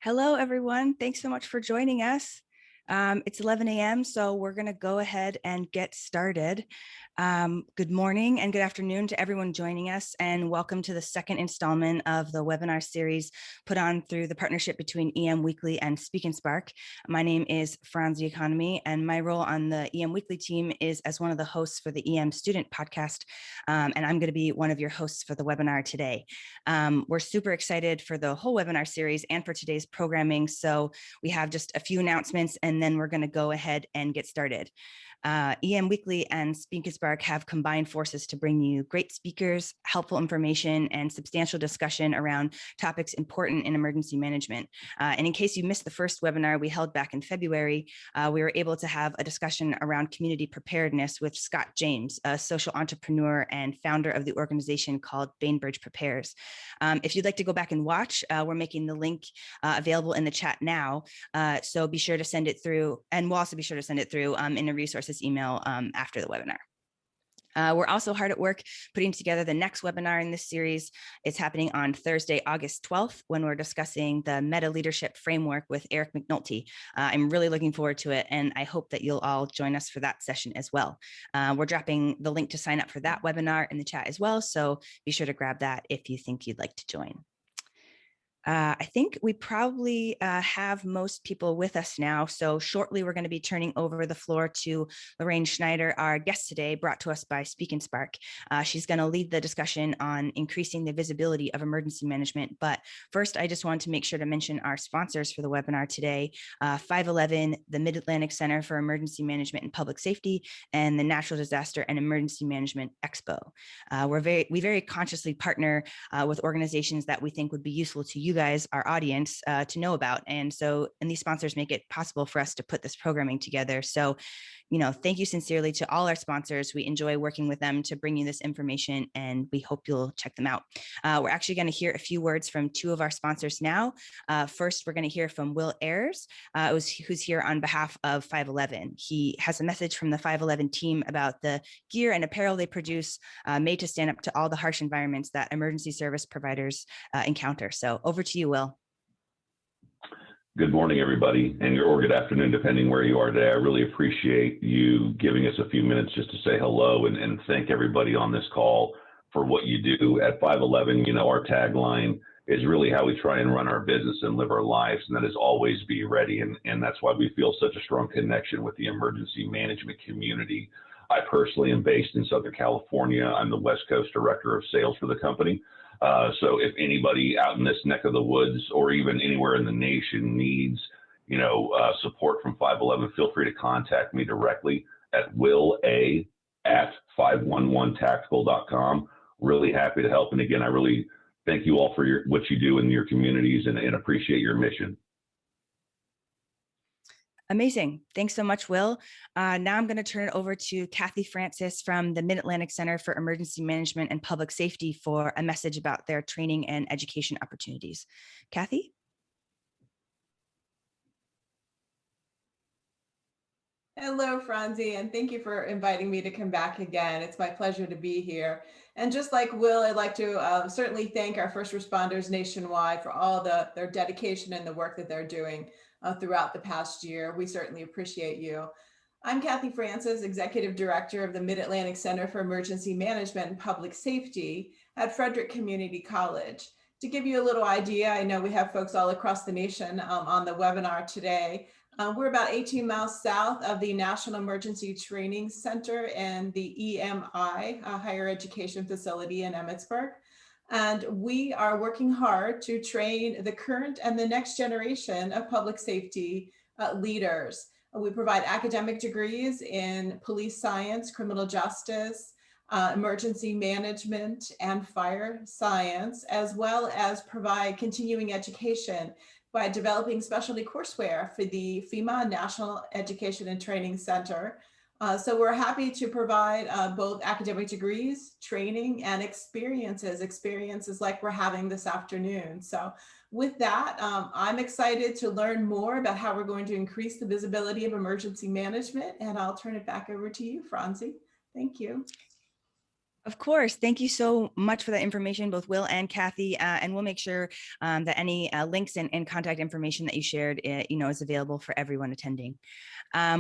Hello, everyone. Thanks so much for joining us. It's 11 a.m., so we're going to go ahead and get started. Good morning and good afternoon to everyone joining us, and welcome to the second installment of the webinar series put on through the partnership between EM Weekly and Speak and Spark. My name is Franzi Economy, and my role on the EM Weekly team is as one of the hosts for the EM Student Podcast, and I'm going to be one of your hosts for the webinar today. We're super excited for the whole webinar series and for today's programming, so we have just a few announcements and then we're going to go ahead and get started. EM Weekly and Speak and Spark have combined forces to bring you great speakers, helpful information, and substantial discussion around topics important in emergency management. And in case you missed the first webinar we held back in February, we were able to have a discussion around community preparedness with Scott James, a social entrepreneur and founder of the organization called Bainbridge Prepares. If you'd like to go back and watch, we're making the link available in the chat now. So be sure to send it through, and we'll also be sure to send it through in a resources email after the webinar. We're also hard at work putting together the next webinar in this series. It's happening on Thursday, August 12th, when we're discussing the meta leadership framework with Eric McNulty. I'm really looking forward to it, and I hope that you'll all join us for that session as well. We're dropping the link to sign up for that webinar in the chat as well, so be sure to grab that if you think you'd like to join. I think we probably have most people with us now. So shortly, we're going to be turning over the floor to Lorraine Schneider, our guest today, brought to us by Speak and Spark. She's going to lead the discussion on increasing the visibility of emergency management. But first, I just wanted to make sure to mention our sponsors for the webinar today, 511, the Mid-Atlantic Center for Emergency Management and Public Safety, and the Natural Disaster and Emergency Management Expo. We very consciously partner with organizations that we think would be useful to you guys, our audience, to know about. And these sponsors make it possible for us to put this programming together. So, thank you sincerely to all our sponsors. We enjoy working with them to bring you this information, and we hope you'll check them out. We're actually going to hear a few words from two of our sponsors now. First, we're going to hear from Will Ayers, who's here on behalf of 511. He has a message from the 511 team about the gear and apparel they produce, made to stand up to all the harsh environments that emergency service providers encounter. So over to you, Will. Good morning, everybody, or good afternoon, depending where you are today. I really appreciate you giving us a few minutes just to say hello and thank everybody on this call for what you do. At 511, our tagline is really how we try and run our business and live our lives, and that is always be ready. And that's why we feel such a strong connection with the emergency management community. I personally am based in Southern California. I'm the West Coast Director of Sales for the company. So if anybody out in this neck of the woods or even anywhere in the nation needs, support from 511, feel free to contact me directly at willa@511tactical.com. Really happy to help. And again, I really thank you all for what you do in your communities and appreciate your mission. Amazing. Thanks so much, Will. Now I'm going to turn it over to Kathy Francis from the Mid-Atlantic Center for Emergency Management and Public Safety for a message about their training and education opportunities. Kathy? Hello, Franzi, and thank you for inviting me to come back again. It's my pleasure to be here. And just like Will, I'd like to certainly thank our first responders nationwide for all their dedication and the work that they're doing throughout the past year. We certainly appreciate you. I'm Kathy Francis, Executive Director of the Mid-Atlantic Center for Emergency Management and Public Safety at Frederick Community College. To give you a little idea, I know we have folks all across the nation on the webinar today. We're about 18 miles south of the National Emergency Training Center and the EMI, higher education facility in Emmitsburg. And we are working hard to train the current and the next generation of public safety leaders. We provide academic degrees in police science, criminal justice, emergency management, and fire science, as well as provide continuing education by developing specialty courseware for the FEMA National Education and Training Center. So we're happy to provide both academic degrees, training, and experiences like we're having this afternoon. So with that, I'm excited to learn more about how we're going to increase the visibility of emergency management, and I'll turn it back over to you, Franzi. Thank you. Of course. Thank you so much for that information, both Will and Kathy. And we'll make sure that any links and contact information that you shared, is available for everyone attending.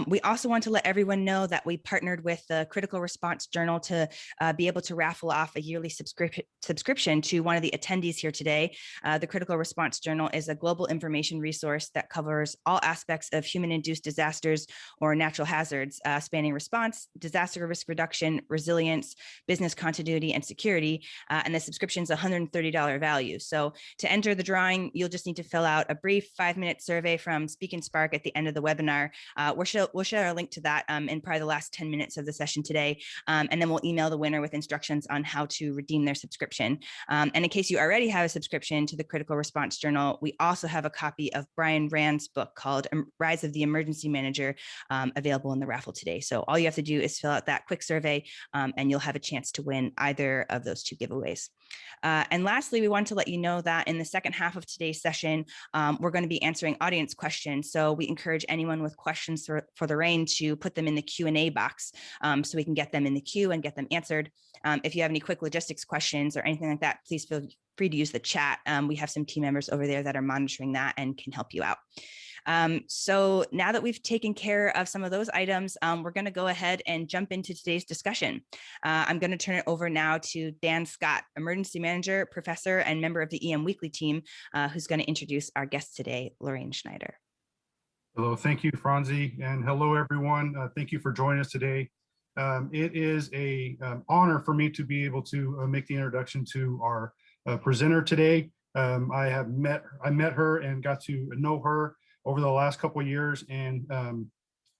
We also want to let everyone know that we partnered with the Critical Response Journal to be able to raffle off a yearly subscription to one of the attendees here today. The Critical Response Journal is a global information resource that covers all aspects of human-induced disasters or natural hazards, spanning response, disaster risk reduction, resilience, business continuity, and security. And the subscription is $130 value. So to enter the drawing, you'll just need to fill out a brief 5-minute survey from Speak and Spark at the end of the webinar. We'll share a link to that in probably the last 10 minutes of the session today. And then we'll email the winner with instructions on how to redeem their subscription. And in case you already have a subscription to the Critical Response Journal, we also have a copy of Brian Rand's book called Rise of the Emergency Manager available in the raffle today. So all you have to do is fill out that quick survey and you'll have a chance to win either of those two giveaways. And lastly, we want to let you know that in the second half of today's session, we're going to be answering audience questions. So we encourage anyone with questions for Lorraine to put them in the Q&A box so we can get them in the queue and get them answered. If you have any quick logistics questions or anything like that, please feel free to use the chat. We have some team members over there that are monitoring that and can help you out. So now that we've taken care of some of those items, we're going to go ahead and jump into today's discussion. I'm going to turn it over now to Dan Scott, Emergency Manager, Professor, and member of the EM Weekly team, who's going to introduce our guest today, Lorraine Schneider. Hello, thank you, Franzi, and hello, everyone. Thank you for joining us today. It is an honor for me to be able to make the introduction to our presenter today. I met her and got to know her over the last couple of years, and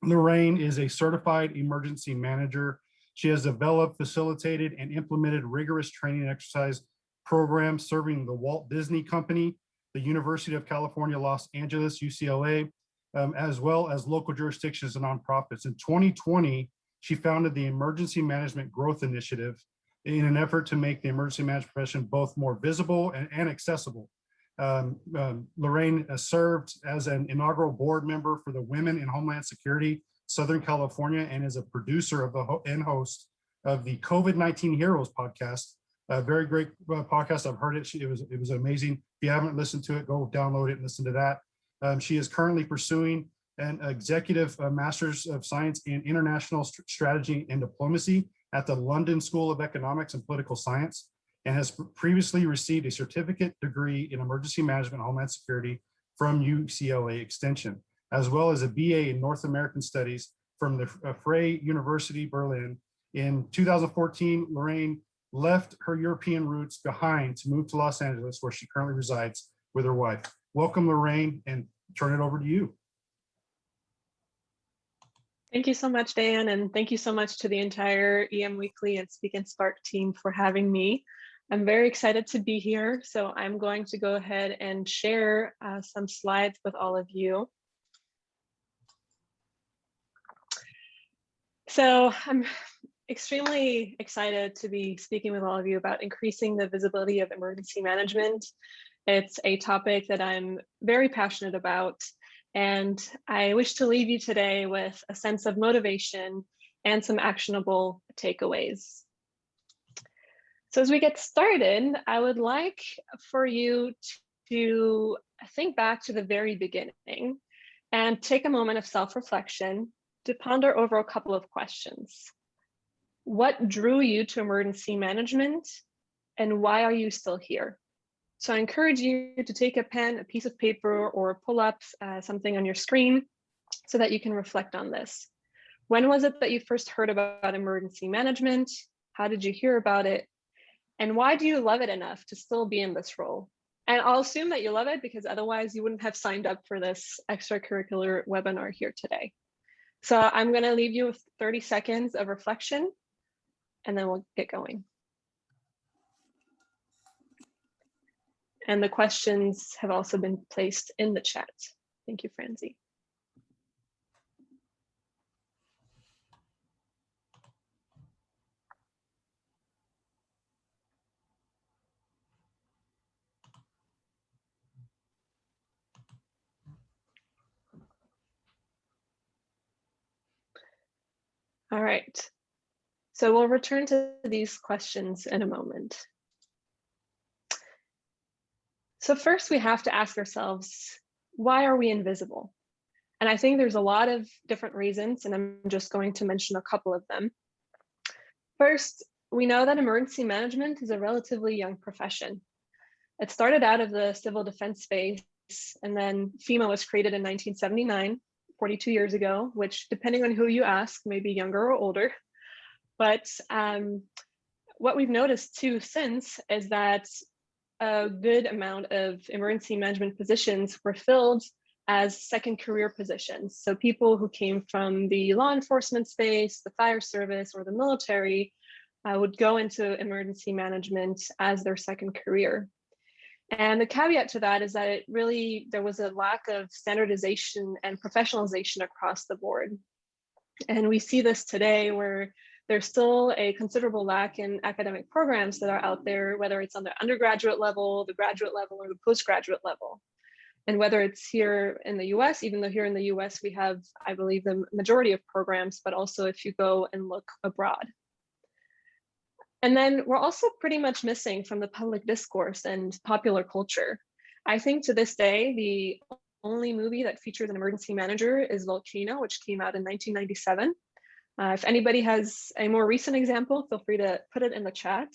Lorraine is a certified emergency manager. She has developed, facilitated, and implemented rigorous training and exercise programs serving the Walt Disney Company, the University of California, Los Angeles, UCLA, as well as local jurisdictions and nonprofits. In 2020, she founded the Emergency Management Growth Initiative in an effort to make the emergency management profession both more visible and accessible. Lorraine served as an inaugural board member for the Women in Homeland Security, Southern California, and is a producer of and host of the COVID-19 Heroes podcast. A very great podcast. I've heard it. It was amazing. If you haven't listened to it, go download it and listen to that. She is currently pursuing an executive master's of science in international strategy and diplomacy at the London School of Economics and Political Science, and has previously received a certificate degree in emergency management and homeland security from UCLA Extension, as well as a BA in North American Studies from the Freie University Berlin. In 2014, Lorraine left her European roots behind to move to Los Angeles, where she currently resides with her wife. Welcome, Lorraine, and turn it over to you. Thank you so much, Dan, and thank you so much to the entire EM Weekly and Speak and Spark team for having me. I'm very excited to be here, so I'm going to go ahead and share some slides with all of you. So I'm extremely excited to be speaking with all of you about increasing the visibility of emergency management. It's a topic that I'm very passionate about, and I wish to leave you today with a sense of motivation and some actionable takeaways. So as we get started, I would like for you to think back to the very beginning and take a moment of self-reflection to ponder over a couple of questions. What drew you to emergency management, and why are you still here? So I encourage you to take a pen, a piece of paper, or pull up something on your screen so that you can reflect on this. When was it that you first heard about emergency management? How did you hear about it? And why do you love it enough to still be in this role? And I'll assume that you love it because otherwise you wouldn't have signed up for this extracurricular webinar here today. So I'm going to leave you with 30 seconds of reflection, and then we'll get going. And the questions have also been placed in the chat. Thank you, Franzi. All right. So we'll return to these questions in a moment. So first we have to ask ourselves, why are we invisible? And I think there's a lot of different reasons, and I'm just going to mention a couple of them. First, we know that emergency management is a relatively young profession. It started out of the civil defense space, and then FEMA was created in 1979, 42 years ago, which, depending on who you ask, may be younger or older. But what we've noticed too since is that a good amount of emergency management positions were filled as second career positions. So people who came from the law enforcement space, the fire service, or the military would go into emergency management as their second career. And the caveat to that is that there was a lack of standardization and professionalization across the board. And we see this today where there's still a considerable lack in academic programs that are out there, whether it's on the undergraduate level, the graduate level, or the postgraduate level. And whether it's here in the US, even though here in the US we have, I believe, the majority of programs, but also if you go and look abroad. And then we're also pretty much missing from the public discourse and popular culture. I think to this day, the only movie that features an emergency manager is Volcano, which came out in 1997. If anybody has a more recent example, feel free to put it in the chat.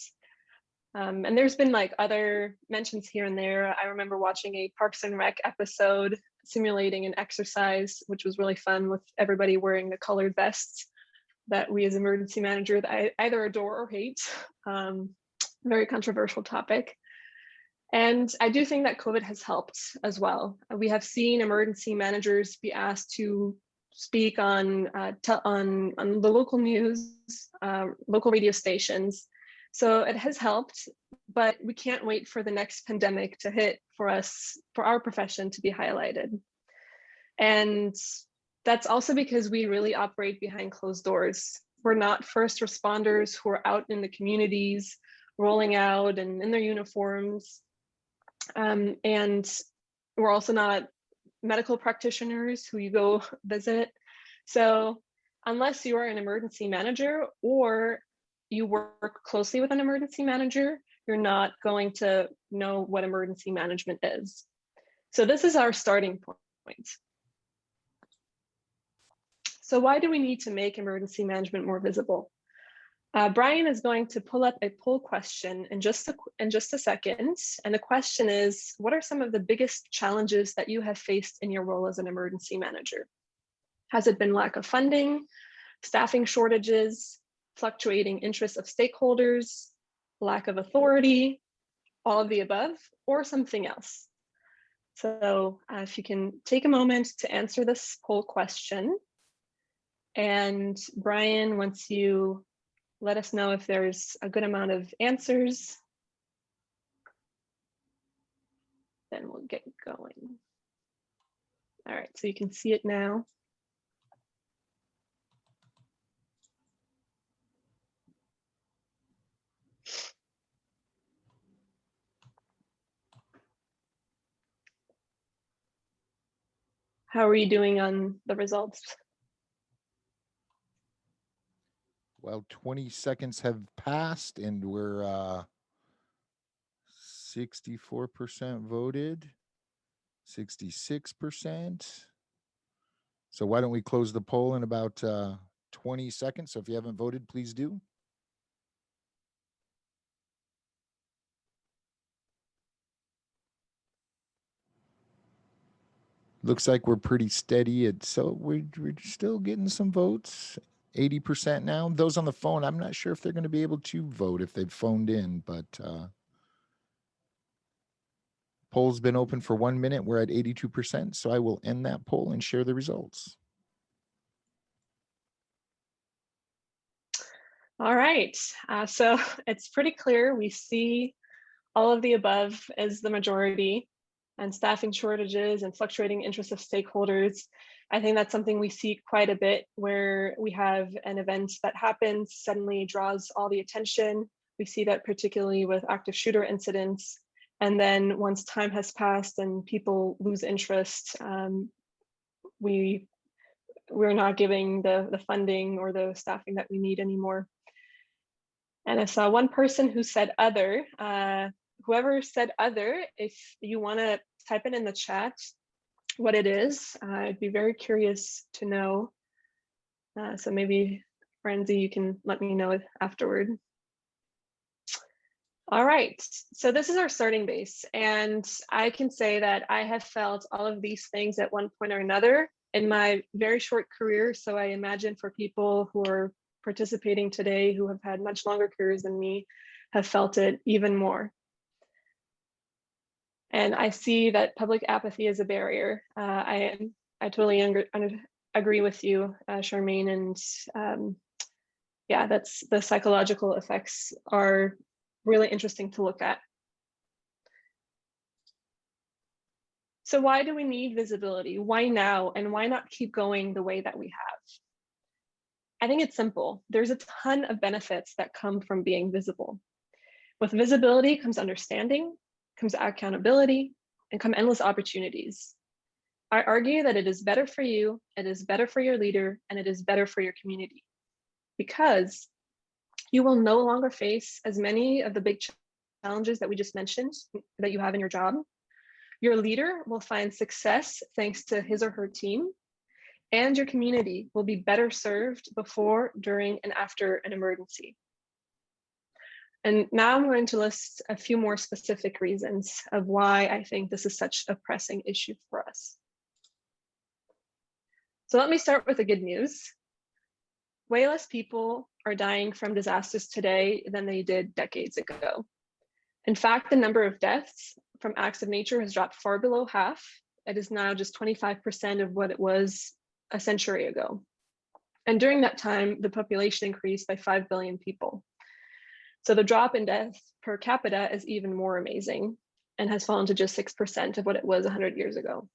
And there's been like other mentions here and there. I remember watching a Parks and Rec episode simulating an exercise, which was really fun, with everybody wearing the colored vests that we as emergency managers either adore or hate. Very controversial topic. And I do think that COVID has helped as well. We have seen emergency managers be asked to speak on the local news, local radio stations. So it has helped, but we can't wait for the next pandemic to hit for us, for our profession to be highlighted. And that's also because we really operate behind closed doors. We're not first responders who are out in the communities, rolling out and in their uniforms. And we're also not medical practitioners who you go visit. So unless you are an emergency manager or you work closely with an emergency manager, you're not going to know what emergency management is. So this is our starting point. So why do we need to make emergency management more visible? Brian is going to pull up a poll question in just a second. And the question is, what are some of the biggest challenges that you have faced in your role as an emergency manager? Has it been lack of funding, staffing shortages, fluctuating interests of stakeholders, lack of authority, all of the above, or something else? So if you can take a moment to answer this poll question. And Brian, once you let us know if there's a good amount of answers, then we'll get going. All right, so you can see it now. How are you doing on the results? Well, 20 seconds have passed and we're 64% voted, 66%. So why don't we close the poll in about 20 seconds? So if you haven't voted, please do. Looks like we're pretty steady. So we're still getting some votes. 80% now. Those on the phone, I'm not sure if they're going to be able to vote if they've phoned in, but poll's been open for 1 minute. We're at 82%. So I will end that poll and share the results. All right, so it's pretty clear. We see all of the above as the majority, and staffing shortages and fluctuating interests of stakeholders. I think that's something we see quite a bit, where we have an event that happens, suddenly draws all the attention. We see that particularly with active shooter incidents. And then once time has passed and people lose interest, we're not giving the funding or the staffing that we need anymore. And I saw one person who said other. Whoever said other, if you want to type it in the chat what it is, I'd be very curious to know. So maybe, Franzi, you can let me know afterward. All right, so this is our starting base. And I can say that I have felt all of these things at one point or another in my very short career. So I imagine for people who are participating today who have had much longer careers than me have felt it even more. And I see that public apathy is a barrier. I totally agree with you, Charmaine. And yeah, that's the psychological effects are really interesting to look at. So why do we need visibility? Why now? And why not keep going the way that we have? I think it's simple. There's a ton of benefits that come from being visible. With visibility comes understanding, comes accountability, and come endless opportunities. I argue that it is better for you, it is better for your leader, and it is better for your community, because you will no longer face as many of the big challenges that we just mentioned that you have in your job. Your leader will find success thanks to his or her team, and your community will be better served before, during, and after an emergency. And now I'm going to list a few more specific reasons of why I think this is such a pressing issue for us. So let me start with the good news. Way less people are dying from disasters today than they did decades ago. In fact, the number of deaths from acts of nature has dropped far below half. It is now just 25% of what it was a century ago. And during that time, the population increased by 5 billion people. So the drop in death per capita is even more amazing and has fallen to just 6% of what it was 100 years ago.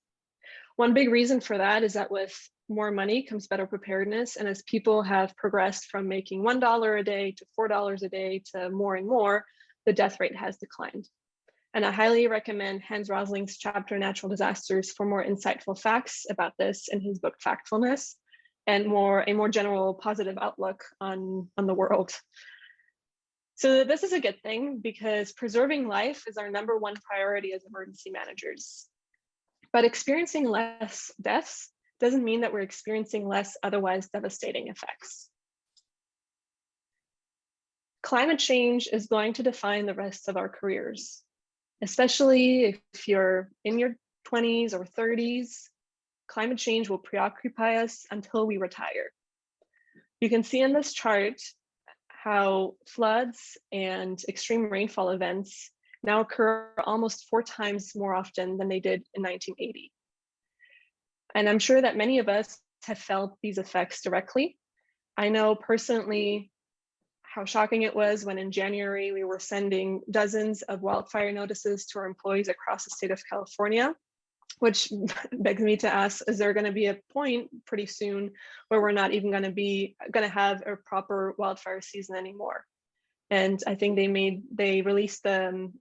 One big reason for that is that with more money comes better preparedness. And as people have progressed from making $1 a day to $4 a day to more and more, the death rate has declined. And I highly recommend Hans Rosling's chapter, Natural Disasters, for more insightful facts about this in his book, Factfulness, and a more general positive outlook on the world. So this is a good thing because preserving life is our #1 priority as emergency managers. But experiencing less deaths doesn't mean that we're experiencing less otherwise devastating effects. Climate change is going to define the rest of our careers, especially if you're in your 20s or 30s. Climate change will preoccupy us until we retire. You can see in this chart how floods and extreme rainfall events now occur almost 4 times more often than they did in 1980. And I'm sure that many of us have felt these effects directly. I know personally how shocking it was when in January we were sending dozens of wildfire notices to our employees across the state of California, which begs me to ask, is there going to be a point pretty soon where we're not even going to have a proper wildfire season anymore? And I think they released the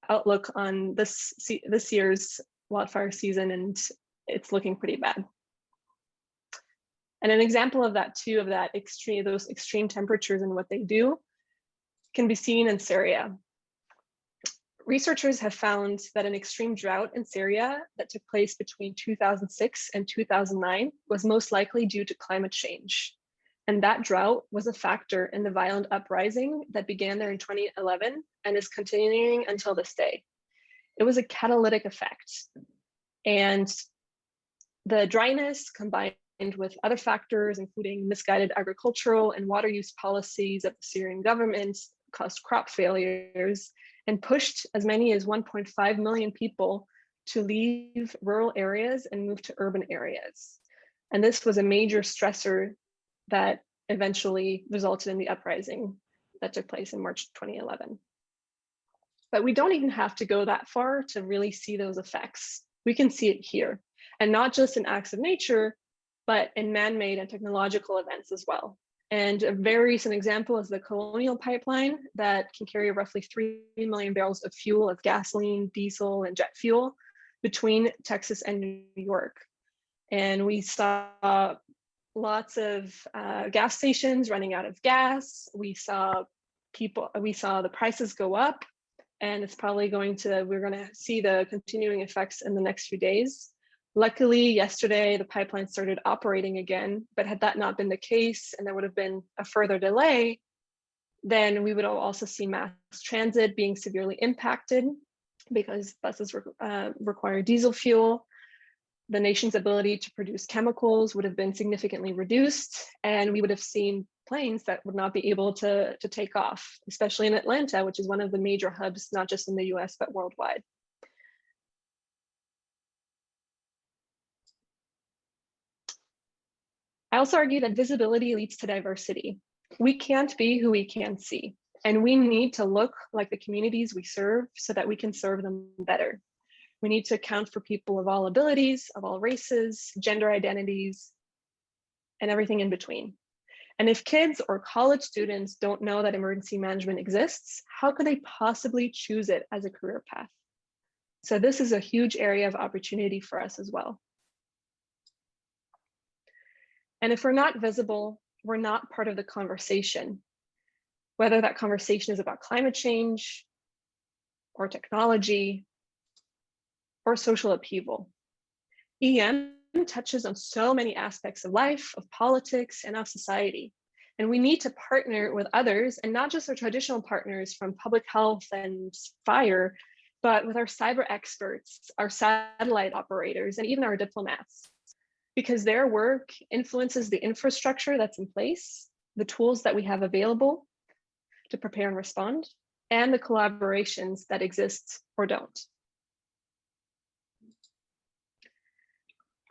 outlook on this year's wildfire season, and it's looking pretty bad. And an example of that too, of those extreme temperatures and what they do, can be seen in Syria. Researchers have found that an extreme drought in Syria that took place between 2006 and 2009 was most likely due to climate change. And that drought was a factor in the violent uprising that began there in 2011 and is continuing until this day. It was a catalytic effect. And the dryness combined with other factors, including misguided agricultural and water use policies of the Syrian government, caused crop failures and pushed as many as 1.5 million people to leave rural areas and move to urban areas. And this was a major stressor that eventually resulted in the uprising that took place in March 2011. But we don't even have to go that far to really see those effects. We can see it here, and not just in acts of nature, but in man-made and technological events as well. And a very recent example is the Colonial Pipeline that can carry roughly 3 million barrels of fuel, of gasoline, diesel, and jet fuel between Texas and New York. And we saw lots of gas stations running out of gas. We saw we saw the prices go up, and it's probably we're going to see the continuing effects in the next few days. Luckily, yesterday, the pipeline started operating again, but had that not been the case, and there would have been a further delay, then we would also see mass transit being severely impacted because buses require diesel fuel. The nation's ability to produce chemicals would have been significantly reduced, and we would have seen planes that would not be able to take off, especially in Atlanta, which is one of the major hubs, not just in the US, but worldwide. I also argue that visibility leads to diversity. We can't be who we can't see, and we need to look like the communities we serve so that we can serve them better. We need to account for people of all abilities, of all races, gender identities, and everything in between. And if kids or college students don't know that emergency management exists, how could they possibly choose it as a career path? So this is a huge area of opportunity for us as well. And if we're not visible, we're not part of the conversation, whether that conversation is about climate change or technology or social upheaval. EM touches on so many aspects of life, of politics, and of society. And we need to partner with others, and not just our traditional partners from public health and fire, but with our cyber experts, our satellite operators, and even our diplomats, because their work influences the infrastructure that's in place, the tools that we have available to prepare and respond, and the collaborations that exist or don't.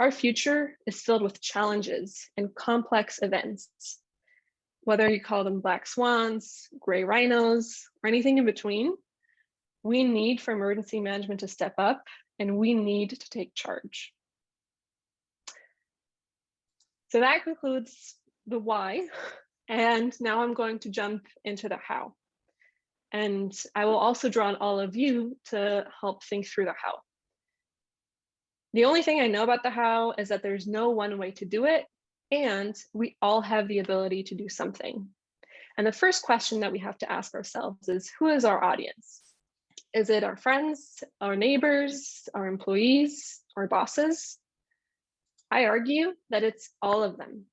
Our future is filled with challenges and complex events, whether you call them black swans, gray rhinos, or anything in between. We need for emergency management to step up, and we need to take charge. So that concludes the why. And now I'm going to jump into the how. And I will also draw on all of you to help think through the how. The only thing I know about the how is that there's no one way to do it, and we all have the ability to do something. And the first question that we have to ask ourselves is, who is our audience? Is it our friends, our neighbors, our employees, our bosses? I argue that it's all of them.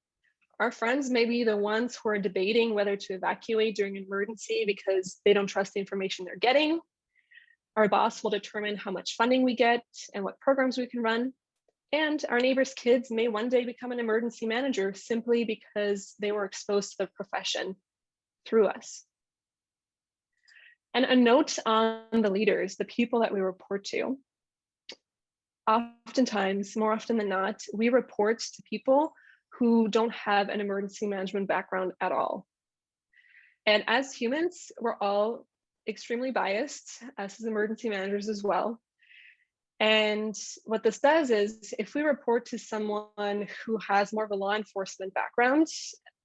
Our friends may be the ones who are debating whether to evacuate during an emergency because they don't trust the information they're getting. Our boss will determine how much funding we get and what programs we can run. And our neighbors' kids may one day become an emergency manager simply because they were exposed to the profession through us. And a note on the leaders, the people that we report to. Oftentimes, more often than not, we report to people who don't have an emergency management background at all. And as humans, we're all extremely biased, as emergency managers as well. And what this does is, if we report to someone who has more of a law enforcement background,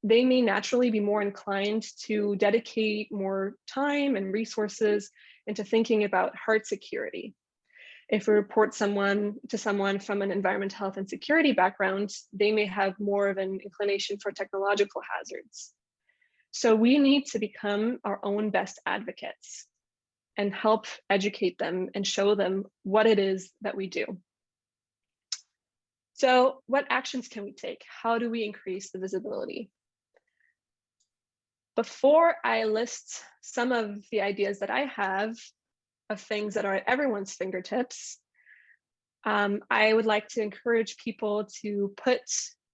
they may naturally be more inclined to dedicate more time and resources into thinking about heart security. If we report to someone from an environmental health and security background, they may have more of an inclination for technological hazards. So we need to become our own best advocates and help educate them and show them what it is that we do. So what actions can we take? How do we increase the visibility? Before I list some of the ideas that I have of things that are at everyone's fingertips, I would like to encourage people to put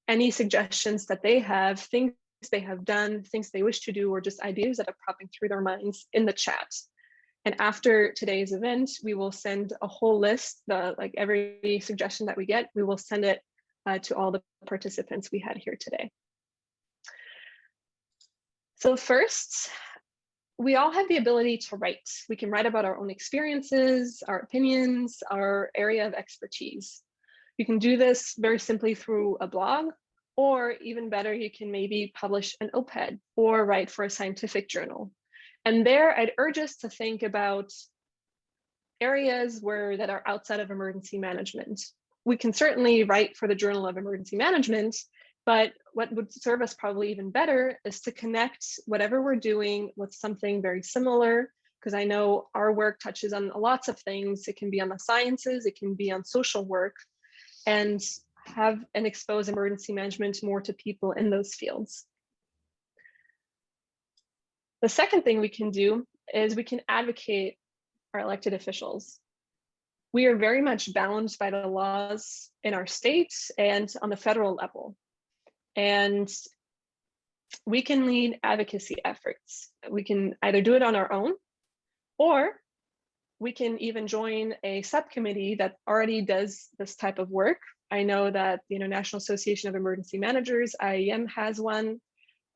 any suggestions that they have, things they have done, things they wish to do, or just ideas that are popping through their minds in the chat. And after today's event, we will send a whole list, like every suggestion that we get, we will send it to all the participants we had here today. So first, we all have the ability to write. We can write about our own experiences, our opinions, our area of expertise. You can do this very simply through a blog, or even better, you can maybe publish an op-ed or write for a scientific journal. And there, I'd urge us to think about areas that are outside of emergency management. We can certainly write for the Journal of Emergency Management, But what would serve us probably even better is to connect whatever we're doing with something very similar, because I know our work touches on lots of things. It can be on the sciences, it can be on social work, and have and expose emergency management more to people in those fields. The second thing we can do is we can advocate our elected officials. We are very much bound by the laws in our states and on the federal level. And we can lead advocacy efforts. We can either do it on our own, or we can even join a subcommittee that already does this type of work. I know that the International Association of Emergency Managers, IAM, has one.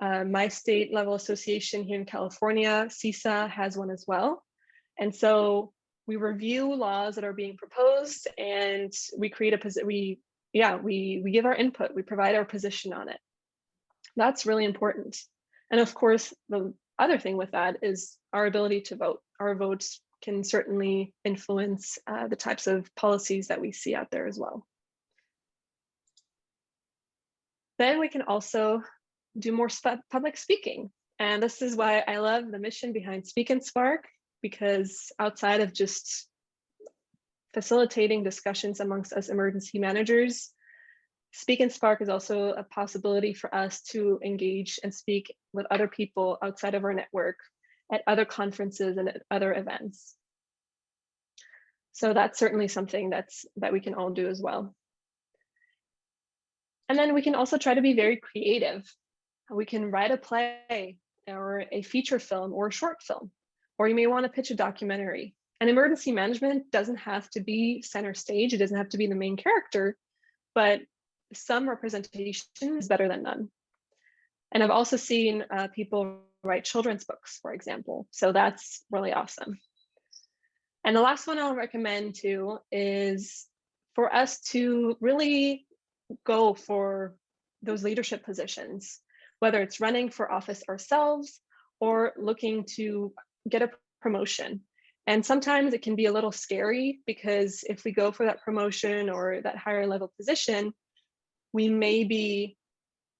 My state level association here in California, CISA, has one as well. And so we review laws that are being proposed, and we create we give our input, we provide our position on it. That's really important. And of course, the other thing with that is our ability to vote. Our votes can certainly influence the types of policies that we see out there as well. Then we can also do more public speaking. And this is why I love the mission behind Speak and Spark, because outside of just facilitating discussions amongst us emergency managers, Speak and Spark is also a possibility for us to engage and speak with other people outside of our network at other conferences and at other events. So that's certainly something that we can all do as well. And then we can also try to be very creative. We can write a play or a feature film or a short film, or you may want to pitch a documentary. And emergency management doesn't have to be center stage. It doesn't have to be the main character, but some representation is better than none. And I've also seen people write children's books, for example. So that's really awesome. And the last one I'll recommend too is for us to really go for those leadership positions, whether it's running for office ourselves or looking to get a promotion. And sometimes it can be a little scary, because if we go for that promotion or that higher level position, we may be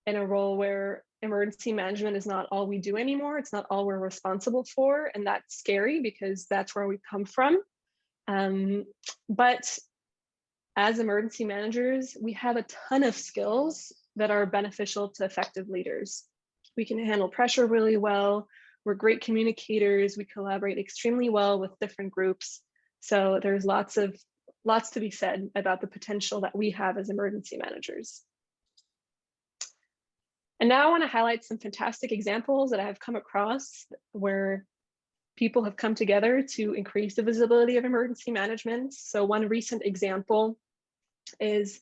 in a role where emergency management is not all we do anymore. It's not all we're responsible for. And that's scary, because that's where we come from. But as emergency managers, we have a ton of skills that are beneficial to effective leaders. We can handle pressure really well. We're great communicators. We collaborate extremely well with different groups. So there's lots to be said about the potential that we have as emergency managers. And now I want to highlight some fantastic examples that I have come across where people have come together to increase the visibility of emergency management. So one recent example is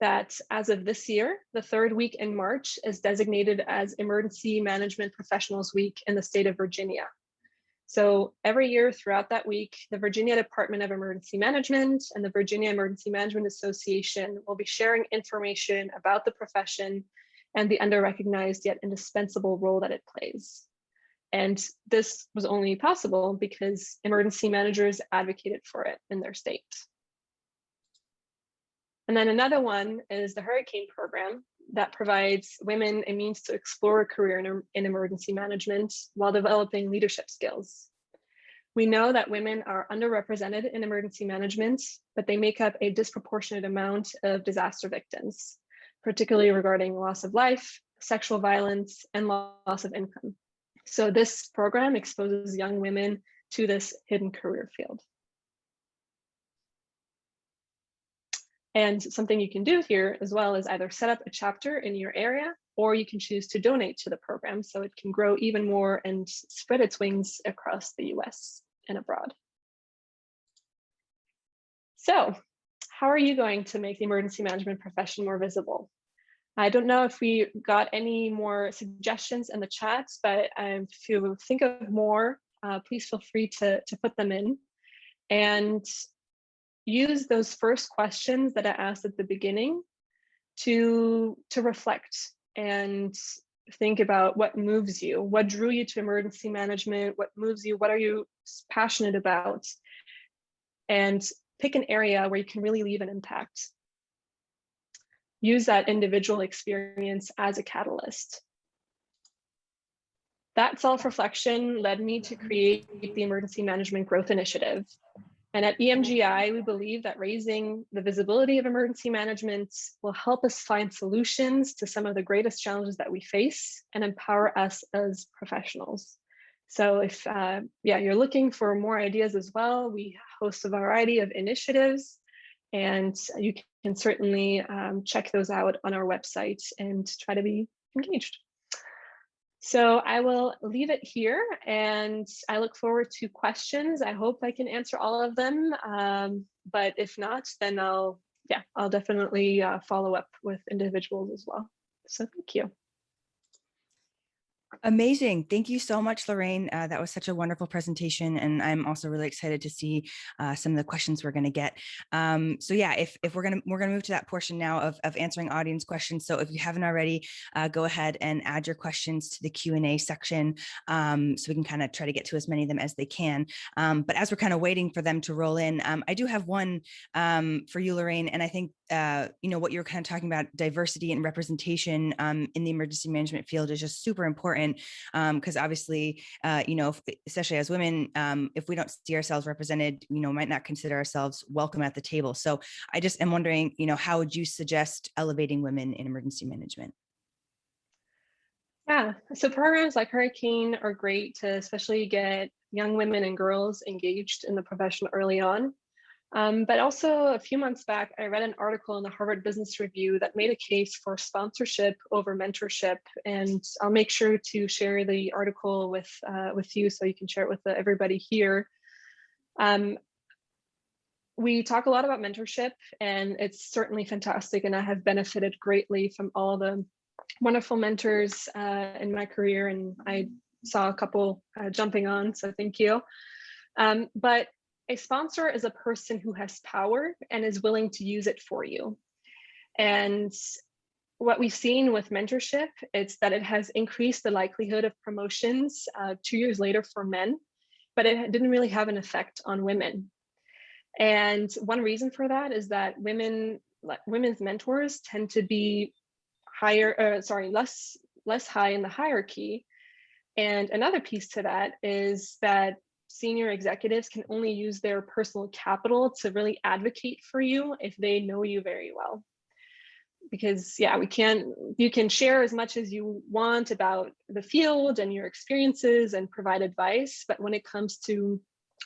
that as of this year, the third week in March is designated as Emergency Management Professionals Week in the state of Virginia. So every year throughout that week, the Virginia Department of Emergency Management and the Virginia Emergency Management Association will be sharing information about the profession and the under-recognized yet indispensable role that it plays. And this was only possible because emergency managers advocated for it in their state. And then another one is the Hurricane Program that provides women a means to explore a career in emergency management while developing leadership skills. We know that women are underrepresented in emergency management, but they make up a disproportionate amount of disaster victims, particularly regarding loss of life, sexual violence, and loss of income. So this program exposes young women to this hidden career field. And something you can do here as well is either set up a chapter in your area, or you can choose to donate to the program so it can grow even more and spread its wings across the US and abroad. So how are you going to make the emergency management profession more visible? I don't know if we got any more suggestions in the chat, but if you think of more, please feel free to put them in. And use those first questions that I asked at the beginning to reflect and think about what moves you, what drew you to emergency management, what moves you, what are you passionate about, and pick an area where you can really leave an impact. use that individual experience as a catalyst. That self-reflection led me to create the Emergency Management Growth Initiative. And at EMGI, we believe that raising the visibility of emergency management will help us find solutions to some of the greatest challenges that we face and empower us as professionals. So if you're looking for more ideas as well, we host a variety of initiatives, and you can certainly check those out on our website and try to be engaged. So I will leave it here, and I look forward to questions. I hope I can answer all of them, but if not, then I'll definitely follow up with individuals as well. So thank you. Amazing. Thank you so much, Lorraine. That was such a wonderful presentation. And I'm also really excited to see some of the questions we're going to get. So yeah, if we're going to move to that portion now of answering audience questions. So if you haven't already, go ahead and add your questions to the Q&A section, so we can kind of try to get to as many of them as they can. But as we're kind of waiting for them to roll in, I do have one for you, Lorraine. And I think what you're kind of talking about, diversity and representation in the emergency management field, is just super important, because obviously, especially as women, if we don't see ourselves represented, might not consider ourselves welcome at the table. So I just am wondering, how would you suggest elevating women in emergency management? Yeah, so programs like Hurricane are great to especially get young women and girls engaged in the profession early on. But also a few months back, I read an article in the Harvard Business Review that made a case for sponsorship over mentorship. And I'll make sure to share the article with you so you can share it with everybody here. We talk a lot about mentorship, and it's certainly fantastic. And I have benefited greatly from all the wonderful mentors in my career. And I saw a couple jumping on, so thank you. But a sponsor is a person who has power and is willing to use it for you. And what we've seen with mentorship is that it has increased the likelihood of promotions 2 years later for men, but it didn't really have an effect on women. And one reason for that is that women's mentors tend to be less high in the hierarchy. And another piece to that is that senior executives can only use their personal capital to really advocate for you if they know you very well. Because you can share as much as you want about the field and your experiences and provide advice, but when it comes to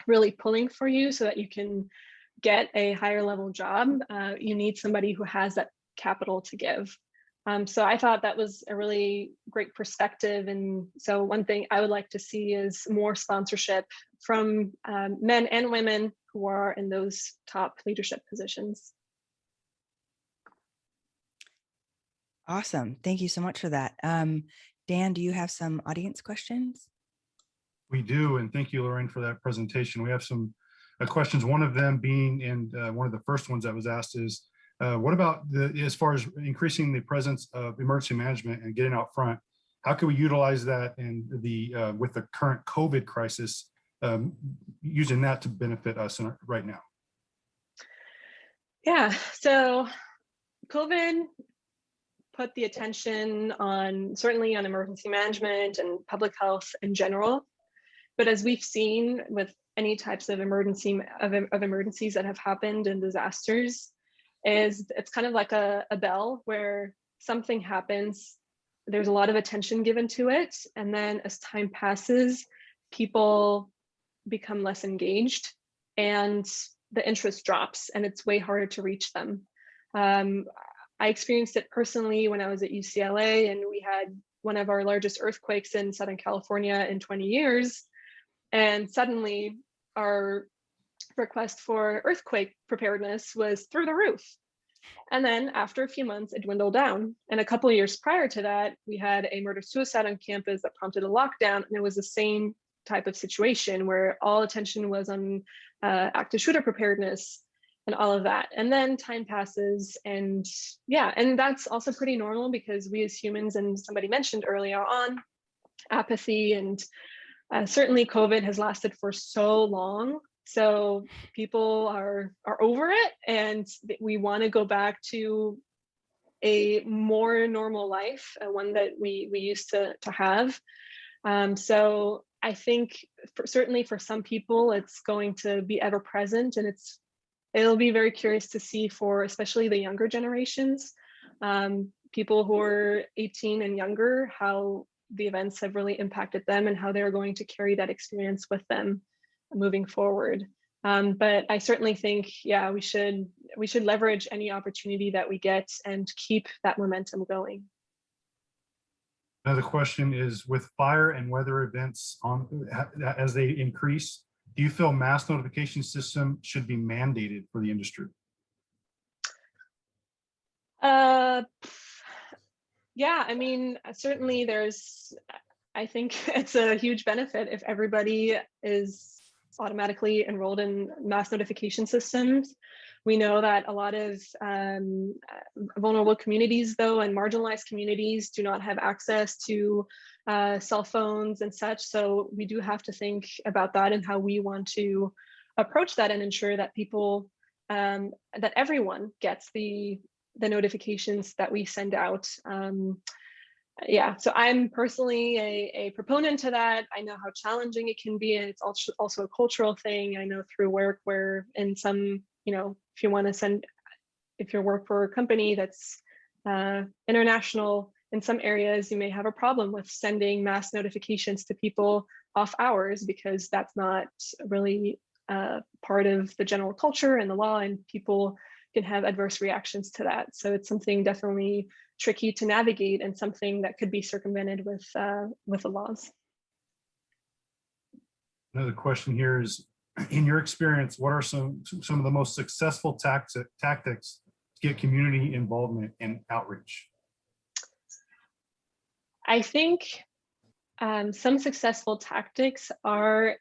really pulling for you so that you can get a higher level job, you need somebody who has that capital to give. So I thought that was a really great perspective. And so one thing I would like to see is more sponsorship from men and women who are in those top leadership positions. Awesome. Thank you so much for that. Dan, do you have some audience questions? We do, and thank you, Lorraine, for that presentation. We have some questions. One of them being, and one of the first ones that was asked is, what about as far as increasing the presence of emergency management and getting out front? How can we utilize that in with the current COVID crisis, using that to benefit us right now? Yeah, so COVID put the attention certainly on emergency management and public health in general. But as we've seen with any types of emergencies that have happened and disasters, it's kind of like a bell where something happens, there's a lot of attention given to it, and then as time passes, people become less engaged and the interest drops and it's way harder to reach them. I experienced it personally when I was at UCLA, and we had one of our largest earthquakes in Southern California in 20 years. And suddenly our request for earthquake preparedness was through the roof. And then after a few months, it dwindled down. And a couple of years prior to that, we had a murder-suicide on campus that prompted a lockdown. And it was the same type of situation where all attention was on active shooter preparedness and all of that. And then time passes, and that's also pretty normal because we as humans, and somebody mentioned earlier on, apathy, and certainly COVID has lasted for so long. So people are over it, and we want to go back to a more normal life, one that we used to have. So I think certainly for some people, it's going to be ever present, and it'll be very curious to see for especially the younger generations, people who are 18 and younger, how the events have really impacted them and how they're going to carry that experience with them moving forward. But I certainly think, yeah, we should leverage any opportunity that we get and keep that momentum going. Another question is, with fire and weather events as they increase, do you feel mass notification system should be mandated for the industry? Yeah, I mean, certainly I think it's a huge benefit if everybody is automatically enrolled in mass notification systems. We know that a lot of vulnerable communities, though, and marginalized communities do not have access to cell phones and such. So we do have to think about that and how we want to approach that and ensure that people, that everyone gets the notifications that we send out. Yeah, so I'm personally a proponent to that. I know how challenging it can be, and it's also a cultural thing. I know through work where in some, if you want to send, if you work for a company that's international, in some areas you may have a problem with sending mass notifications to people off hours, because that's not really part of the general culture and the law, and people can have adverse reactions to that. So it's something definitely tricky to navigate and something that could be circumvented with the laws. Another question here is, in your experience, what are some of the most successful tactics to get community involvement and outreach? I think some successful tactics are,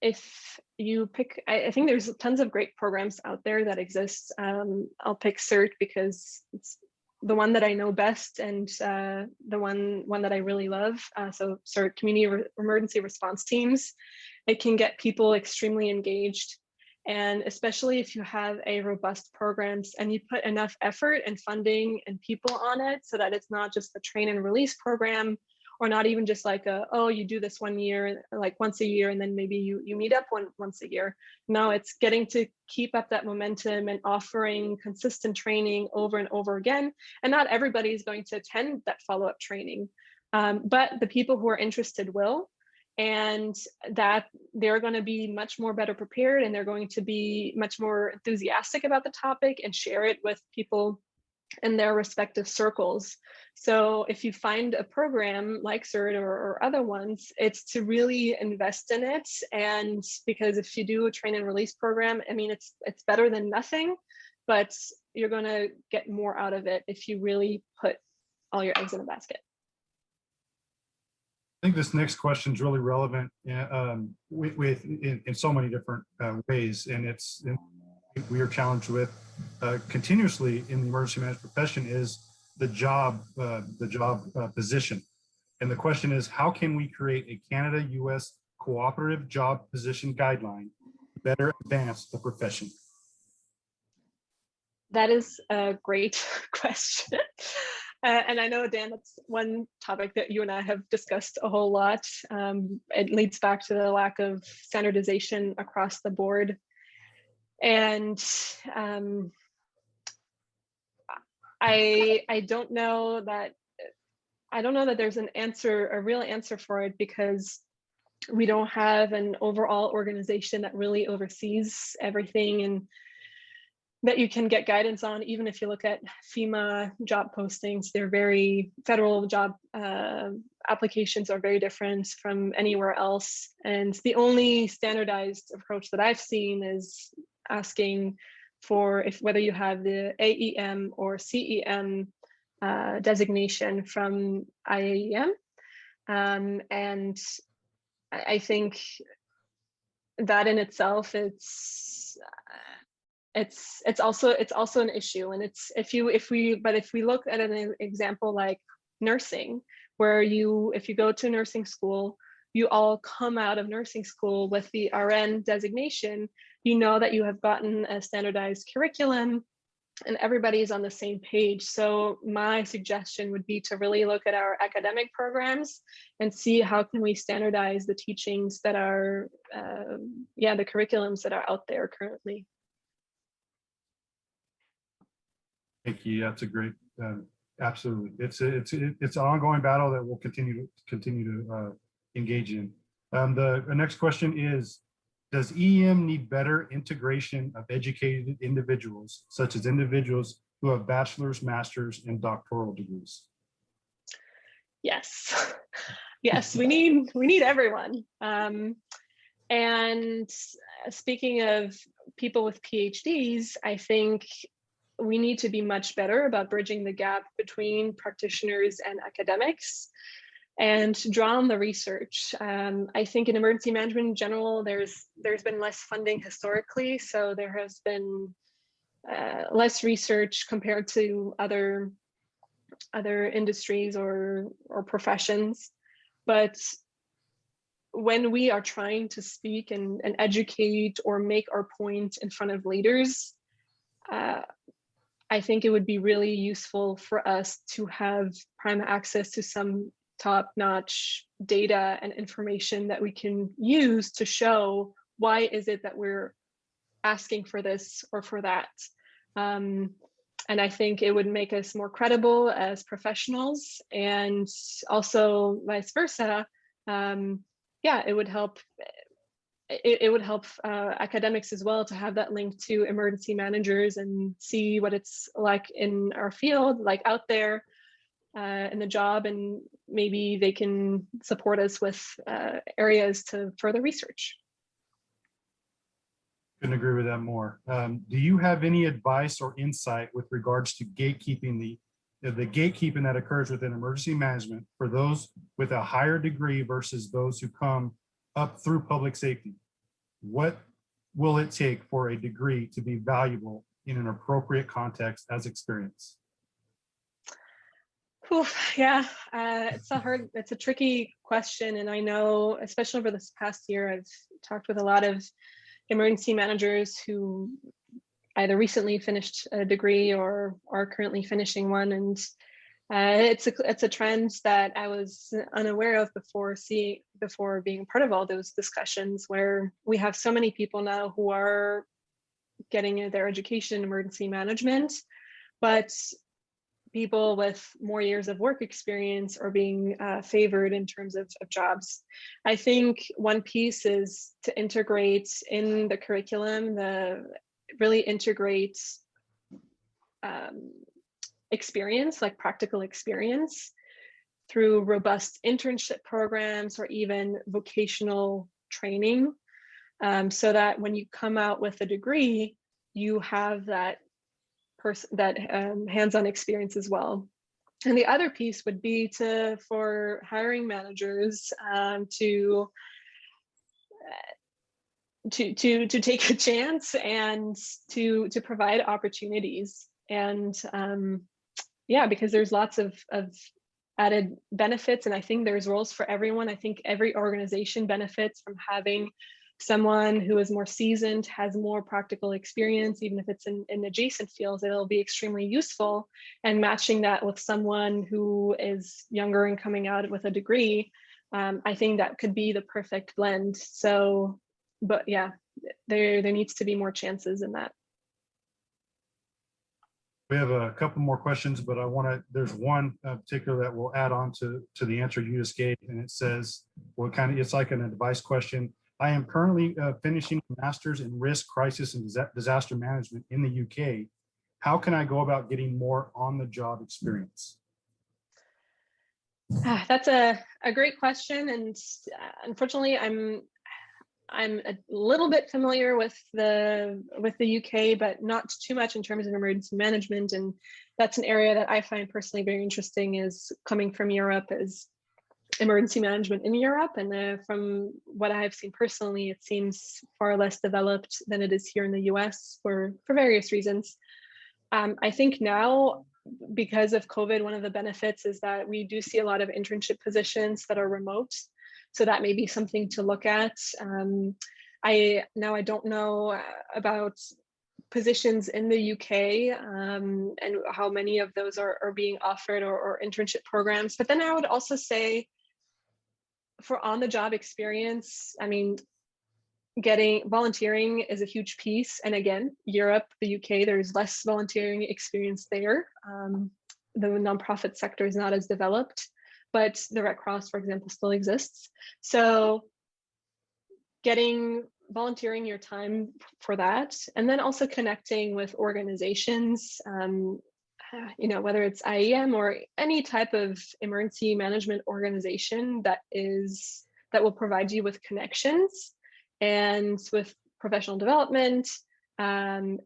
if you pick, I think there's tons of great programs out there that exist. I'll pick CERT because it's the one that I know best, and the one that I really love. So CERT, Community Emergency Response Teams. It can get people extremely engaged. And especially if you have a robust programs and you put enough effort and funding and people on it, so that it's not just a train and release program, or not even just like oh, you do this 1 year, like once a year, and then maybe you meet up once a year. No, it's getting to keep up that momentum and offering consistent training over and over again. And not everybody is going to attend that follow-up training, but the people who are interested will, and that they're going to be much more better prepared, and they're going to be much more enthusiastic about the topic and share it with people in their respective circles. So if you find a program like CERT or other ones, it's to really invest in it. And because if you do a train and release program, I mean, it's better than nothing, but you're going to get more out of it if you really put all your eggs in a basket. I think this next question is really relevant in so many different ways, and we are challenged with continuously in the emergency management profession is the job position. And the question is, how can we create a Canada-US cooperative job position guideline to better advance the profession? That is a great question. And I know, Dan, that's one topic that you and I have discussed a whole lot. It leads back to the lack of standardization across the board. And I don't know that there's a real answer for it, because we don't have an overall organization that really oversees everything and that you can get guidance on. Even if you look at FEMA job postings, they're federal job applications are very different from anywhere else. And the only standardized approach that I've seen is asking for whether you have the AEM or CEM designation from IAEM. And I think that in itself, it's also an issue. And if we look at an example like nursing, where if you go to nursing school, you all come out of nursing school with the RN designation, you know that you have gotten a standardized curriculum, and everybody's on the same page. So my suggestion would be to really look at our academic programs and see how can we standardize the teachings that are, the curriculums that are out there currently. Thank you. That's a great, absolutely. It's an ongoing battle that we'll continue to engage in. The next question is, does EM need better integration of educated individuals, such as individuals who have bachelor's, master's, and doctoral degrees? Yes, yes, we need everyone. And speaking of people with PhDs, I think we need to be much better about bridging the gap between practitioners and academics and draw on the research. I think in emergency management in general, there's been less funding historically, so there has been less research compared to other industries or professions. But when we are trying to speak and educate or make our point in front of leaders, I think it would be really useful for us to have prime access to some top-notch data and information that we can use to show why is it that we're asking for this or for that. And I think it would make us more credible as professionals, and also vice versa. It would help. It would help academics as well to have that link to emergency managers and see what it's like in our field, like out there in the job, and maybe they can support us with areas to further research. Couldn't agree with that more. Do you have any advice or insight with regards to gatekeeping, the gatekeeping that occurs within emergency management for those with a higher degree versus those who come up through public safety? What will it take for a degree to be valuable in an appropriate context as experience? Yeah, it's a tricky question. And I know, especially over this past year, I've talked with a lot of emergency managers who either recently finished a degree or are currently finishing one. And it's a trend that I was unaware of before being part of all those discussions, where we have so many people now who are getting their education in emergency management, but people with more years of work experience are being favored in terms of jobs. I think one piece is to integrate in the curriculum, really integrate experience, like practical experience, through robust internship programs or even vocational training, so that when you come out with a degree, you have that hands-on experience as well. And the other piece would be for hiring managers to take a chance and to provide opportunities. And because there's lots of added benefits, and I think there's roles for everyone. I think every organization benefits from having someone who is more seasoned, has more practical experience, even if it's in adjacent fields, it'll be extremely useful. And matching that with someone who is younger and coming out with a degree, I think that could be the perfect blend. So, but yeah, there needs to be more chances in that. We have a couple more questions, but there's one particular that we'll add on to the answer you just gave. And it says, it's like an advice question. I am currently finishing a master's in risk, crisis, and disaster management in the UK. How can I go about getting more on-the-job experience? That's a great question, and unfortunately, I'm a little bit familiar with the UK, but not too much in terms of emergency management. And that's an area that I find personally very interesting, is coming from Europe, is emergency management in Europe. And from what I have seen personally, it seems far less developed than it is here in the US for various reasons. I think now, because of COVID, one of the benefits is that we do see a lot of internship positions that are remote. So that may be something to look at. I don't know about positions in the UK and how many of those are being offered or internship programs. But then I would also say for on-the-job experience, I mean, volunteering is a huge piece. And again, Europe, the UK, there's less volunteering experience there. The nonprofit sector is not as developed, but the Red Cross, for example, still exists. So volunteering your time for that, and then also connecting with organizations, whether it's IEM or any type of emergency management organization that will provide you with connections and with professional development and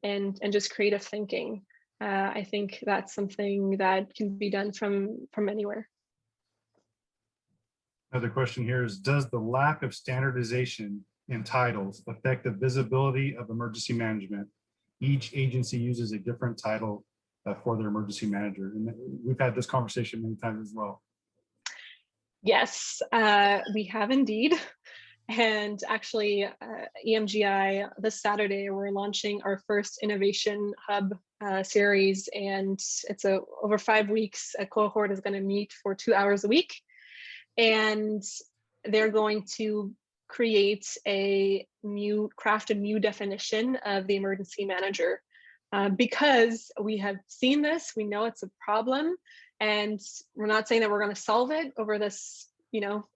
just creative thinking. I think that's something that can be done from anywhere. Another question here is, does the lack of standardization in titles affect the visibility of emergency management? Each agency uses a different title for their emergency manager. And we've had this conversation many times as well. Yes, we have indeed. And actually, EMGI, this Saturday, we're launching our first Innovation Hub series. And it's over 5 weeks. A cohort is going to meet for 2 hours a week. And they're going to craft a new definition of the emergency manager, because we have seen this, we know it's a problem, and we're not saying that we're going to solve it over this,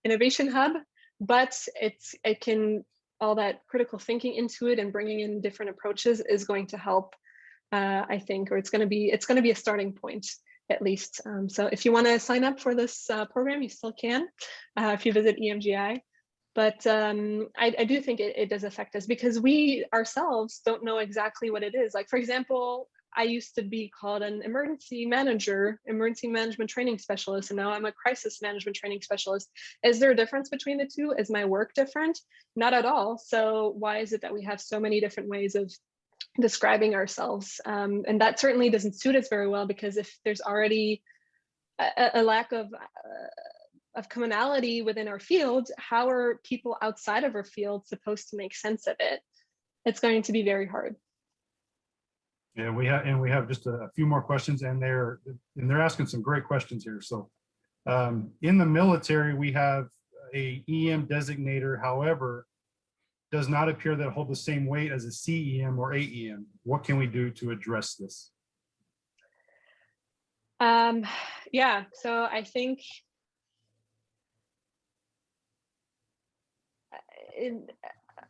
innovation hub, but it can, all that critical thinking into it and bringing in different approaches is going to help, I think, or it's going to be a starting point at least. So if you want to sign up for this program, you still can if you visit EMGI. But I do think it does affect us because we ourselves don't know exactly what it is. Like, for example, I used to be called an emergency management training specialist, and now I'm a crisis management training specialist. Is there a difference between the two? Is my work different? Not at all. So why is it that we have so many different ways of describing ourselves? And that certainly doesn't suit us very well, because if there's already a lack of commonality within our field, how are people outside of our field supposed to make sense of it? It's going to be very hard. Yeah, we have just a few more questions, and they're asking some great questions here. So in the military, we have a EM designator, however, does not appear that hold the same weight as a CEM or AEM. What can we do to address this? Yeah, so I think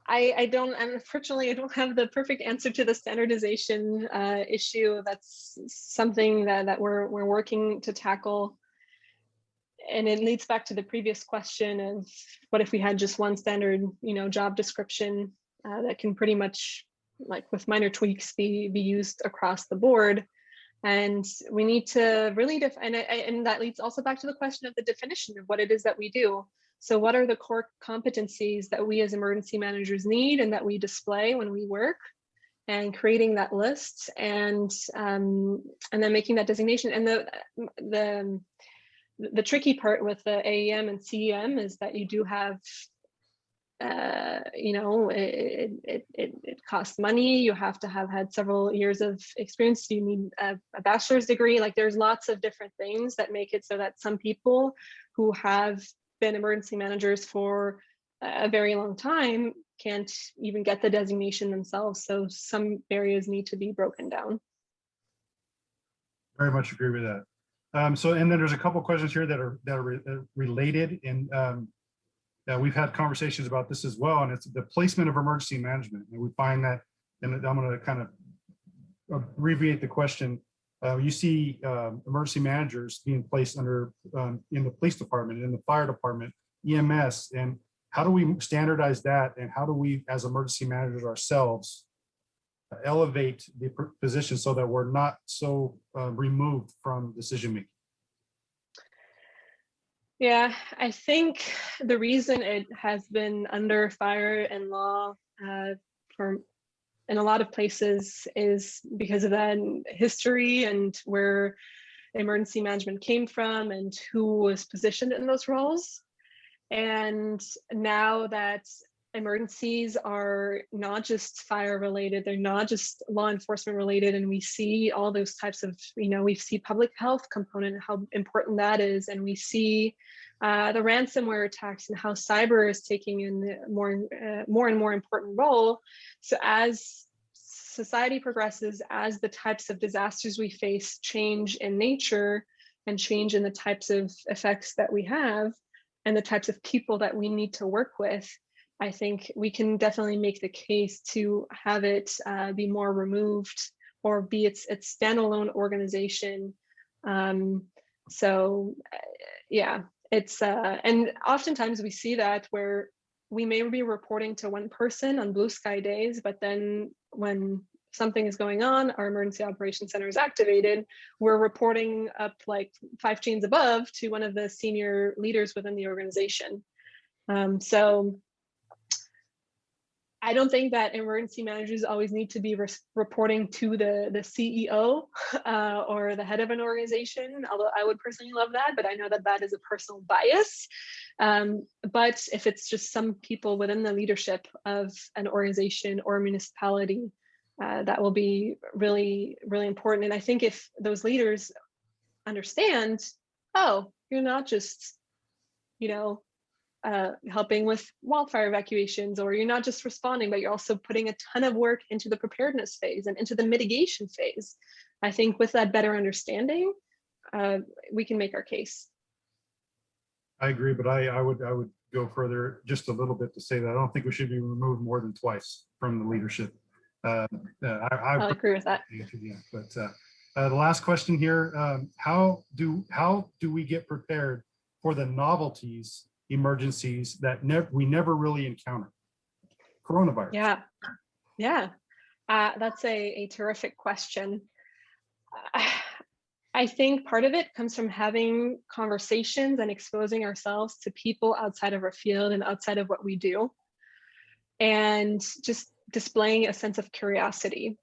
unfortunately, I don't have the perfect answer to the standardization issue. That's something that we're working to tackle. And it leads back to the previous question of what if we had just one standard, job description that can pretty much, like with minor tweaks, be used across the board. And we need to really define it. And that leads also back to the question of the definition of what it is that we do. So what are the core competencies that we as emergency managers need and that we display when we work, and creating that list and then making that designation. And the tricky part with the AEM and CEM is that you do have, it costs money. You have to have had several years of experience. You need a bachelor's degree. Like, there's lots of different things that make it so that some people who have been emergency managers for a very long time can't even get the designation themselves. So some barriers need to be broken down. Very much agree with that. And then there's a couple of questions here that are related, and we've had conversations about this as well. And it's the placement of emergency management, and we find that, and I'm going to kind of abbreviate the question. You see emergency managers being placed under in the police department, in the fire department, EMS, and how do we standardize that? And how do we, as emergency managers ourselves, elevate the position so that we're not so removed from decision making? Yeah, I think the reason it has been under fire and law in a lot of places is because of that history and where emergency management came from and who was positioned in those roles. And now that emergencies are not just fire related, they're not just law enforcement related, and we see all those types of, we see public health component, how important that is, and we see the ransomware attacks and how cyber is taking in more and more important role. So as society progresses, as the types of disasters we face change in nature and change in the types of effects that we have and the types of people that we need to work with, I think we can definitely make the case to have it be more removed or be its standalone organization. Yeah, it's and oftentimes we see that where we may be reporting to one person on blue sky days, but then when something is going on, our emergency operations center is activated, we're reporting up like 5 chains above to one of the senior leaders within the organization. So I don't think that emergency managers always need to be reporting to the CEO or the head of an organization, although I would personally love that, but I know that that is a personal bias. But if it's just some people within the leadership of an organization or a municipality, that will be really, really important. And I think if those leaders understand, oh, you're not just, helping with wildfire evacuations, or you're not just responding, but you're also putting a ton of work into the preparedness phase and into the mitigation phase. I think with that better understanding, we can make our case. I agree, but I would go further just a little bit to say that I don't think we should be removed more than twice from the leadership. I'll agree with that. Yeah, but the last question here: how do we get prepared for the novelties, emergencies that we never really encounter? Coronavirus. Yeah. That's a terrific question. I think part of it comes from having conversations and exposing ourselves to people outside of our field and outside of what we do, and just displaying a sense of curiosity.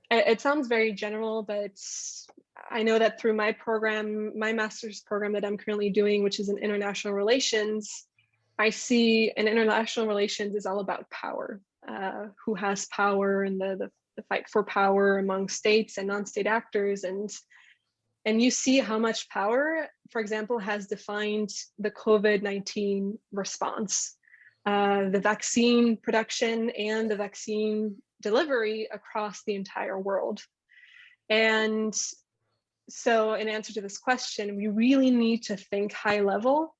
It sounds very general, but I know that through my program, my master's program that I'm currently doing, which is in international relations, I see in international relations is all about power, who has power, and the fight for power among states and non-state actors. And you see how much power, for example, has defined the COVID-19 response, the vaccine production and the vaccine delivery across the entire world. And so in answer to this question, we really need to think high level.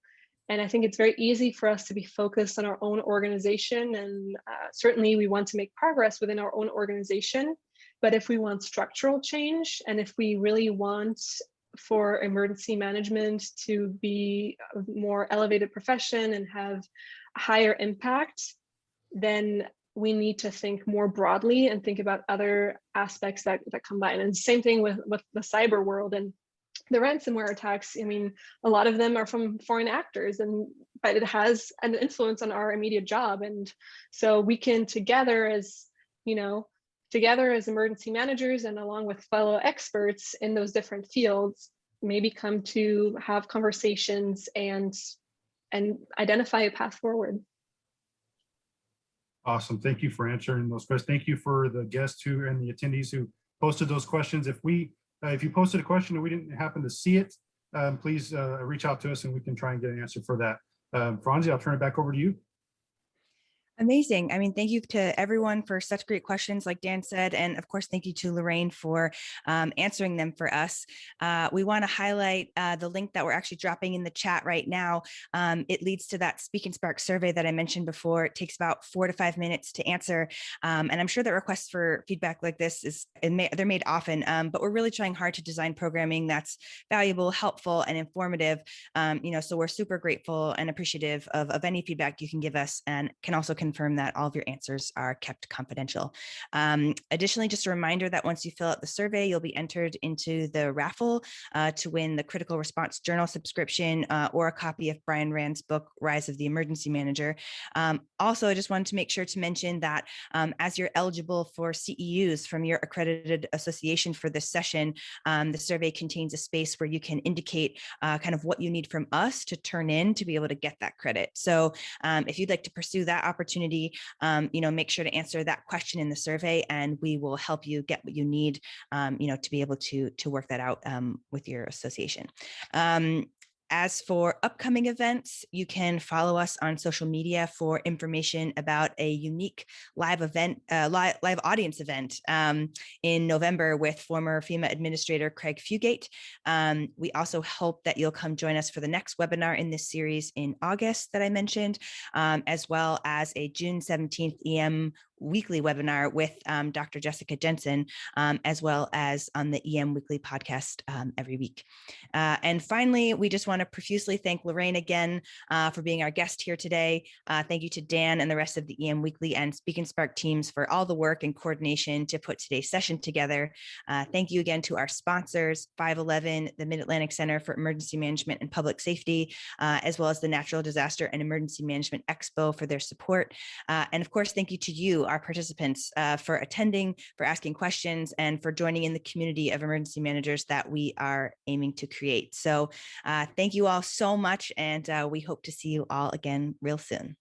And I think it's very easy for us to be focused on our own organization. And certainly we want to make progress within our own organization. But if we want structural change, and if we really want for emergency management to be a more elevated profession and have a higher impact, then we need to think more broadly and think about other aspects that combine. And same thing with the cyber world and the ransomware attacks. I mean, a lot of them are from foreign actors, but it has an influence on our immediate job. And so we can together as emergency managers and along with fellow experts in those different fields, maybe come to have conversations and identify a path forward. Awesome. Thank you for answering those questions. Thank you for the guests and the attendees who posted those questions. If you posted a question and we didn't happen to see it, please reach out to us and we can try and get an answer for that. Franzi, I'll turn it back over to you. Amazing. I mean, thank you to everyone for such great questions, like Dan said, and of course, thank you to Lorraine for answering them for us. We want to highlight the link that we're actually dropping in the chat right now. It leads to that Speak and Spark survey that I mentioned before. It takes about 4 to 5 minutes to answer, and I'm sure that requests for feedback like this they're made often, but we're really trying hard to design programming that's valuable, helpful, and informative. So we're super grateful and appreciative of any feedback you can give us, and can also connect confirm that all of your answers are kept confidential. Additionally, just a reminder that once you fill out the survey, you'll be entered into the raffle to win the Critical Response Journal subscription or a copy of Brian Rand's book, Rise of the Emergency Manager. Also, I just wanted to make sure to mention that as you're eligible for CEUs from your accredited association for this session, the survey contains a space where you can indicate kind of what you need from us to turn in to be able to get that credit. So if you'd like to pursue that opportunity, make sure to answer that question in the survey, and we will help you get what you need, to be able to work that out with your association. As for upcoming events, you can follow us on social media for information about a unique live event, live audience event in November with former FEMA Administrator Craig Fugate. We also hope that you'll come join us for the next webinar in this series in August that I mentioned, as well as a June 17th EM weekly webinar with Dr. Jessica Jensen, as well as on the EM Weekly podcast every week. And finally, we just want to profusely thank Lorraine again for being our guest here today. Thank you to Dan and the rest of the EM Weekly and Speak and Spark teams for all the work and coordination to put today's session together. Thank you again to our sponsors, 511, the Mid-Atlantic Center for Emergency Management and Public Safety, as well as the Natural Disaster and Emergency Management Expo for their support. And of course, thank you to you, our participants, for attending, for asking questions, and for joining in the community of emergency managers that we are aiming to create. So thank you all so much, and we hope to see you all again real soon.